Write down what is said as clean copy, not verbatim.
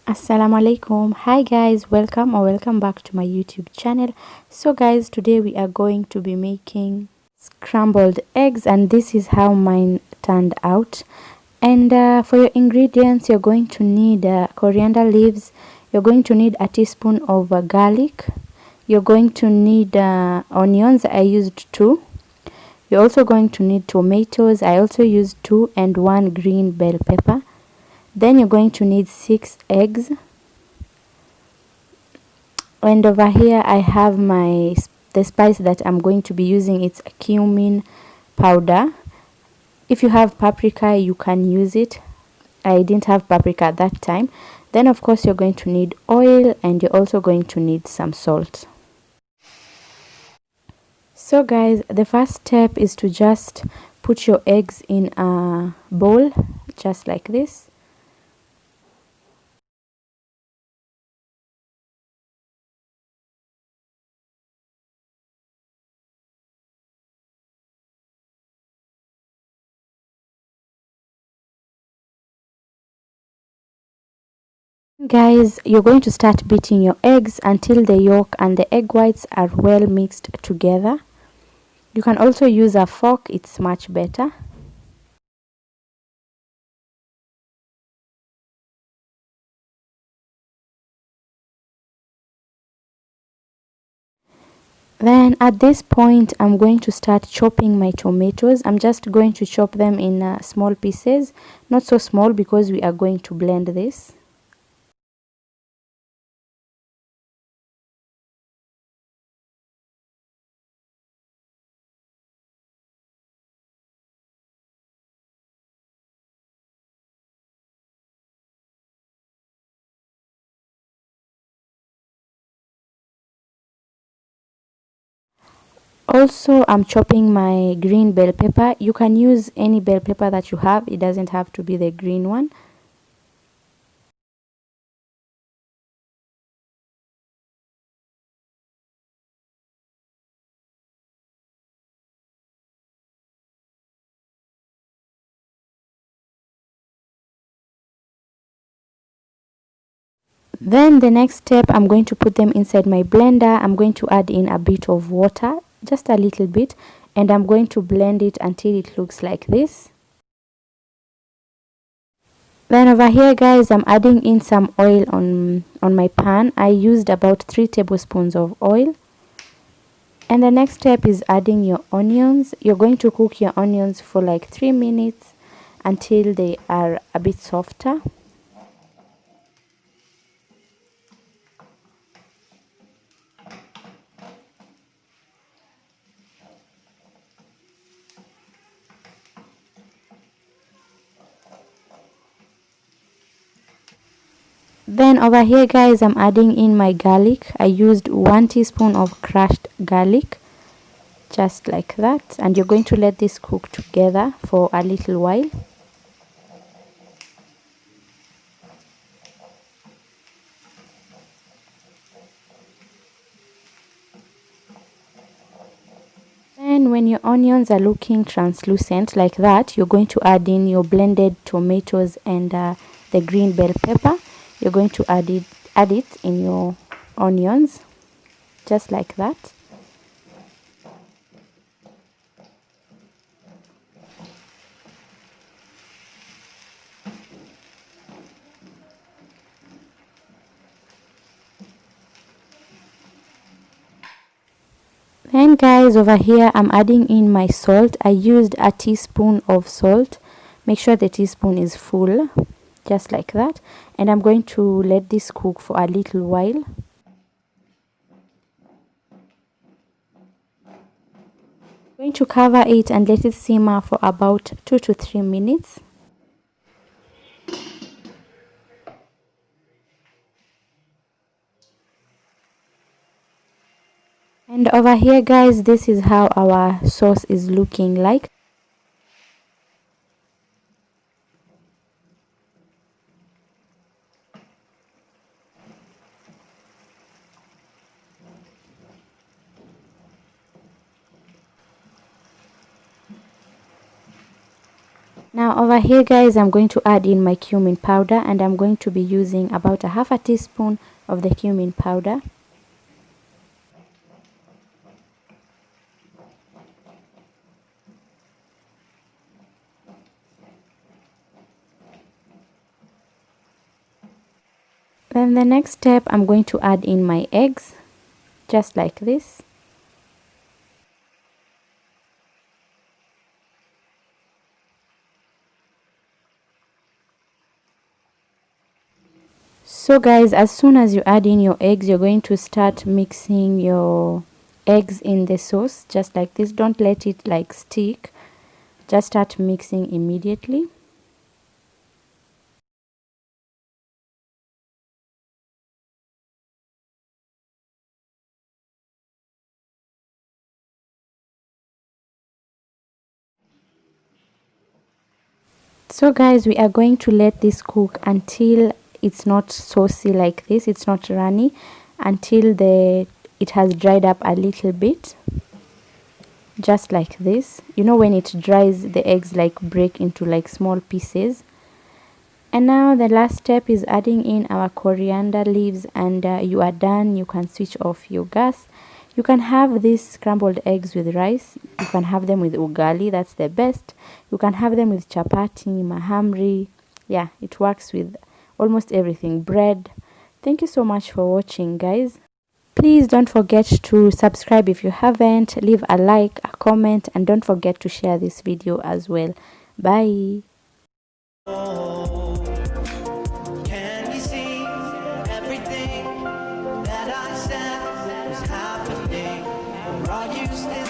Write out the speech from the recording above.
Assalamu alaikum. Hi guys, welcome back to my YouTube channel. So guys, today we are going to be making scrambled eggs, and this is how mine turned out. And for your ingredients, you're going to need coriander leaves, you're going to need a teaspoon of garlic, you're going to need onions. I used 2. You're also going to need tomatoes. I also used 2, and 1 green bell pepper. Then you're going to need 6 eggs. And over here I have the spice that I'm going to be using. It's a cumin powder. If you have paprika, you can use it. I didn't have paprika at that time. Then of course you're going to need oil, and you're also going to need some salt. So guys, the first step is to just put your eggs in a bowl, just like this. Guys, you're going to start beating your eggs until the yolk and the egg whites are well mixed together. You can also use a fork, it's much better. Then at this point, I'm going to start chopping my tomatoes. I'm just going to chop them in small pieces, not so small because we are going to blend this. Also, I'm chopping my green bell pepper. You can use any bell pepper that you have. It doesn't have to be the green one. Then the next step, I'm going to put them inside my blender. I'm going to add in a bit of water, just a little bit, and I'm going to blend it until it looks like this. Then over here guys, I'm adding in some oil on my pan. I used about 3 tablespoons of oil. And the next step is adding your onions. You're going to cook your onions for like 3 minutes until they are a bit softer. Then over here guys, I'm adding in my garlic. I used 1 teaspoon of crushed garlic, just like that. And you're going to let this cook together for a little while. And when your onions are looking translucent like that, you're going to add in your blended tomatoes and the green bell pepper. You're going to add it in your onions, just like that. Then guys, over here I'm adding in my salt. I used a teaspoon of salt. Make sure the teaspoon is full, just like that. And I'm going to let this cook for a little while. I'm going to cover it and let it simmer for about 2 to 3 minutes. And over here guys, this is how our sauce is looking like. Now over here guys, I'm going to add in my cumin powder, and I'm going to be using about a half a teaspoon of the cumin powder. Then the next step, I'm going to add in my eggs, just like this. So guys, as soon as you add in your eggs, you're going to start mixing your eggs in the sauce, just like this. Don't let it like stick, just start mixing immediately. So guys, we are going to let this cook until it's not saucy like this, it's not runny, until it has dried up a little bit, just like this. You know, when it dries, the eggs like break into like small pieces. And now the last step is adding in our coriander leaves, and you are done. You can switch off your gas. You can have these scrambled eggs with rice. You can have them with ugali, that's the best. You can have them with chapati, mahamri. Yeah, it works with almost everything. Bread. Thank you so much for watching, guys. Please don't forget to subscribe if you haven't. Leave a like, a comment, and don't forget to share this video as well. Bye. Can you see everything that I said was happening? Or are you still